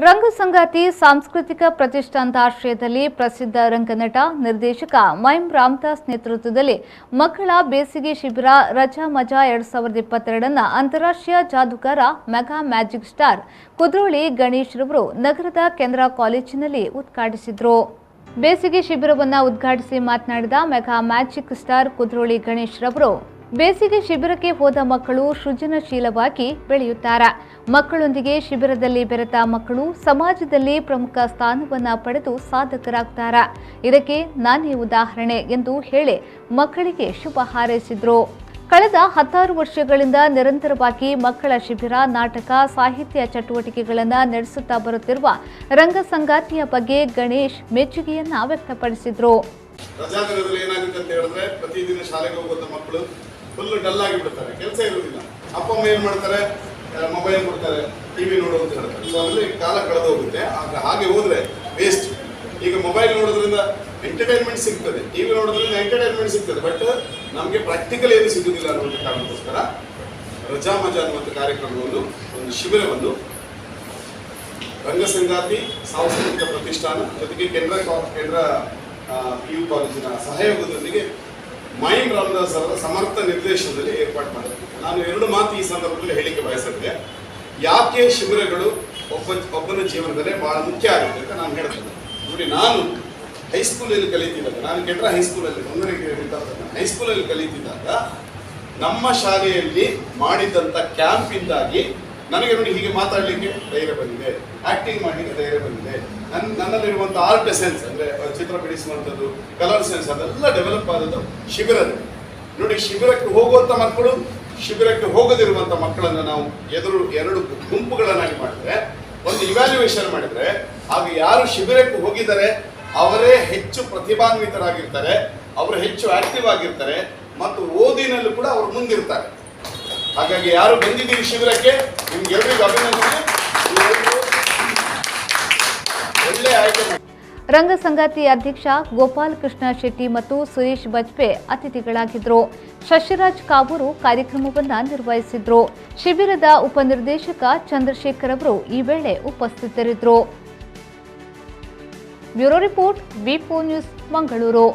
ರಂಗ ಸಂಗಾತಿ ಸಾಂಸ್ಕೃತಿಕ ಪ್ರತಿಷ್ಠಾನದ ಆಶ್ರಯದಲ್ಲಿ ಪ್ರಸಿದ್ಧ ರಂಗನಟ ನಿರ್ದೇಶಕ ಮೈಮ್ ರಾಮದಾಸ್ ನೇತೃತ್ವದಲ್ಲಿ ಮಕ್ಕಳ ಬೇಸಿಗೆ ಶಿಬಿರ ರಜಾ ಮಜಾ 2022 ಅಂತಾರಾಷ್ಟ್ರೀಯ ಜಾದೂಗಾರ mega magic star Kudroli Ganesh ರವರು ನಗರದ ಕೆನರಾ ಕಾಲೇಜಿನಲ್ಲಿ ಉದ್ಘಾಟಿಸಿದರು. ಬೇಸಿಗೆ ಶಿಬಿರವನ್ನು ಉದ್ಘಾಟಿಸಿ ಮಾತನಾಡಿದ mega magic star Kudroli Ganesh ರವರು ಬೇಸಿಗೆ ಶಿಬಿರಕ್ಕೆ ಹೋದ ಮಕ್ಕಳು ಸೃಜನಶೀಲವಾಗಿ ಬೆಳೆಯುತ್ತಾರೆ. ಮಕ್ಕಳೊಂದಿಗೆ ಶಿಬಿರದಲ್ಲಿ ಬೆರೆತ ಮಕ್ಕಳು ಸಮಾಜದಲ್ಲಿ ಪ್ರಮುಖ ಸ್ಥಾನವನ್ನು ಪಡೆದು ಸಾಧಕರಾಗುತ್ತಾರೆ. ಇದಕ್ಕೆ ನಾನೇ ಉದಾಹರಣೆ ಎಂದು ಹೇಳಿ ಮಕ್ಕಳಿಗೆ ಶುಭ ಹಾರೈಸಿದರು. ಕಳೆದ 16 ವರ್ಷಗಳಿಂದ ನಿರಂತರವಾಗಿ ಮಕ್ಕಳ ಶಿಬಿರ, ನಾಟಕ, ಸಾಹಿತ್ಯ ಚಟುವಟಿಕೆಗಳನ್ನು ನಡೆಸುತ್ತಾ ಬರುತ್ತಿರುವ ರಂಗ ಸಂಗಾತಿಯ ಬಗ್ಗೆ ಗಣೇಶ್ ಮೆಚ್ಚುಗೆಯನ್ನ ವ್ಯಕ್ತಪಡಿಸಿದರು. ರಜಾದಿನದಲ್ಲಿ ಏನಾಗುತ್ತೆ ಅಂತ ಹೇಳಿದ್ರೆ ಪ್ರತಿದಿನ ಶಾಲೆಗೆ ಹೋಗುವಂತ ಮಕ್ಕಳು ಫುಲ್ ಡಲ್ ಆಗಿ ಬಿಡ್ತಾರೆ, ಕೆಲಸ ಇರುವುದಿಲ್ಲ. ಅಪ್ಪ ಅಮ್ಮ ಏನ್ ಮಾಡ್ತಾರೆ, ಮೊಬೈಲ್ ಕೊಡ್ತಾರೆ, ಟಿವಿ ನೋಡು ಅಂತ ಹೇಳ್ತಾರೆ. ಸೊ ಅದರಲ್ಲಿ ಕಾಲ ಕಳೆದು ಹೋಗುತ್ತೆ. ಹಾಗೆ ಹೋದ್ರೆ ವೇಸ್ಟ್. ಈಗ ಮೊಬೈಲ್ ನೋಡೋದ್ರಿಂದ ಎಂಟರ್ಟೈನ್ಮೆಂಟ್ ಸಿಗ್ತದೆ, ಟಿವಿ ನೋಡೋದ್ರಿಂದ ಎಂಟರ್ಟೈನ್ಮೆಂಟ್ ಸಿಗ್ತದೆ, ಬಟ್ ನಮಗೆ ಪ್ರಾಕ್ಟಿಕಲ್ ಏನು ಸಿಗುವುದಿಲ್ಲ ಅನ್ನುವಂಥ ಕಾರಣಕ್ಕೋಸ್ಕರ ರಜಾ ಮಜಾ ಅನ್ನುವಂಥ ಕಾರ್ಯಕ್ರಮವನ್ನು, ಒಂದು ಶಿಬಿರವನ್ನು ರಂಗ ಸಂಗಾತಿ ಸಾಂಸ್ಕೃತಿಕ ಪ್ರತಿಷ್ಠಾನ ಜೊತೆಗೆ ಕೆನರಾ PU ಕಾಲೇಜಿನ ಸಹಯೋಗದೊಂದಿಗೆ ಮೈಮ್ ರಾಮದಾಸ್ ಅವರ ಸಮರ್ಥ ನಿರ್ದೇಶನದಲ್ಲಿ ಏರ್ಪಾಡು ಮಾಡಿದೆ. ನಾನು 2 ಮಾತು ಈ ಸಂದರ್ಭದಲ್ಲಿ ಹೇಳಿಕೆ ಬಯಸುತ್ತೆ. ಯಾಕೆ ಶಿಬಿರಗಳು ಒಬ್ಬನ ಜೀವನದಲ್ಲೇ ಬಹಳ ಮುಖ್ಯ ಆಗುತ್ತೆ ಅಂತ ನಾನು ಹೇಳ್ತೇನೆ. ನೋಡಿ, ನಾನು ಹೈಸ್ಕೂಲಲ್ಲಿ ಕಲಿತಿದ್ದಾಗ, ನಾನು ಕೆನರಾ ಹೈಸ್ಕೂಲಲ್ಲಿ ಹೈಸ್ಕೂಲಲ್ಲಿ ಕಲಿತಿದ್ದಾಗ ನಮ್ಮ ಶಾಲೆಯಲ್ಲಿ ಮಾಡಿದಂಥ ಕ್ಯಾಂಪಿಂದಾಗಿ ನನಗೆ ನೋಡಿ ಹೀಗೆ ಮಾತಾಡಲಿಕ್ಕೆ ಧೈರ್ಯ ಬಂದಿದೆ, ಆಕ್ಟಿಂಗ್ ಮಾಡಲಿಕ್ಕೆ ಧೈರ್ಯ ಬಂದಿದೆ. ನನ್ನಲ್ಲಿರುವಂಥ ಆರ್ಟ್ ಸೆನ್ಸ್ ಅಂದರೆ ಚಿತ್ರ ಬಿಡಿಸುವಂಥದ್ದು, ಕಲರ್ ಸೆನ್ಸ್, ಅದೆಲ್ಲ ಡೆವಲಪ್ ಆದದ್ದು ಶಿಬಿರದಲ್ಲಿ. ನೋಡಿ, ಶಿಬಿರಕ್ಕೆ ಹೋಗುವಂಥ ಮಕ್ಕಳು, ಶಿಬಿರಕ್ಕೆ ಹೋಗದಿರುವಂಥ ಮಕ್ಕಳನ್ನು ನಾವು ಎರಡು ಗುಂಪುಗಳನ್ನಾಗಿ ಮಾಡಿದ್ರೆ, ಒಂದು ಇವ್ಯಾಲ್ಯೂಯೇಷನ್ ಮಾಡಿದ್ರೆ, ಆಗ ಯಾರು ಶಿಬಿರಕ್ಕೆ ಹೋಗಿದ್ದಾರೆ ಅವರೇ ಹೆಚ್ಚು ಪ್ರತಿಭಾನ್ವಿತರಾಗಿರ್ತಾರೆ, ಅವರು ಹೆಚ್ಚು ಆಕ್ಟಿವ್ ಆಗಿರ್ತಾರೆ ಮತ್ತು ಓದಿನಲ್ಲೂ ಕೂಡ ಅವರು ಮುಂದಿರ್ತಾರೆ. ಹಾಗಾಗಿ ಯಾರು ಬಂದಿದ್ದೀರಿ ಶಿಬಿರಕ್ಕೆ, ನಿಮ್ಗೆಲ್ಲರಿಗೂ ಅಭಿನಂದನೆ. ಒಳ್ಳೆ ಆಯ್ಕೆ ಮಾಡಿ. ರಂಗ ಸಂಗಾತಿ ಅಧ್ಯಕ್ಷ ಗೋಪಾಲ್ ಕೃಷ್ಣ ಶೆಟ್ಟಿ ಮತ್ತು ಸುರೇಶ್ ಬಜ್ಪೆ ಅತಿಥಿಗಳಾಗಿದ್ದರು. ಶಶಿರಾಜ್ ಕಾವೂರು ಕಾರ್ಯಕ್ರಮವನ್ನು ನಿರ್ವಹಿಸಿದ್ರು. ಶಿಬಿರದ ಉಪನಿರ್ದೇಶಕ ಚಂದ್ರಶೇಖರ್ ಅವರು ಈ ವೇಳೆ ಉಪಸ್ಥಿತರಿದ್ದರು. ಬ್ಯೂರೋ ರಿಪೋರ್ಟ್, ವಿ4 ನ್ಯೂಸ್, ಮಂಗಳೂರು.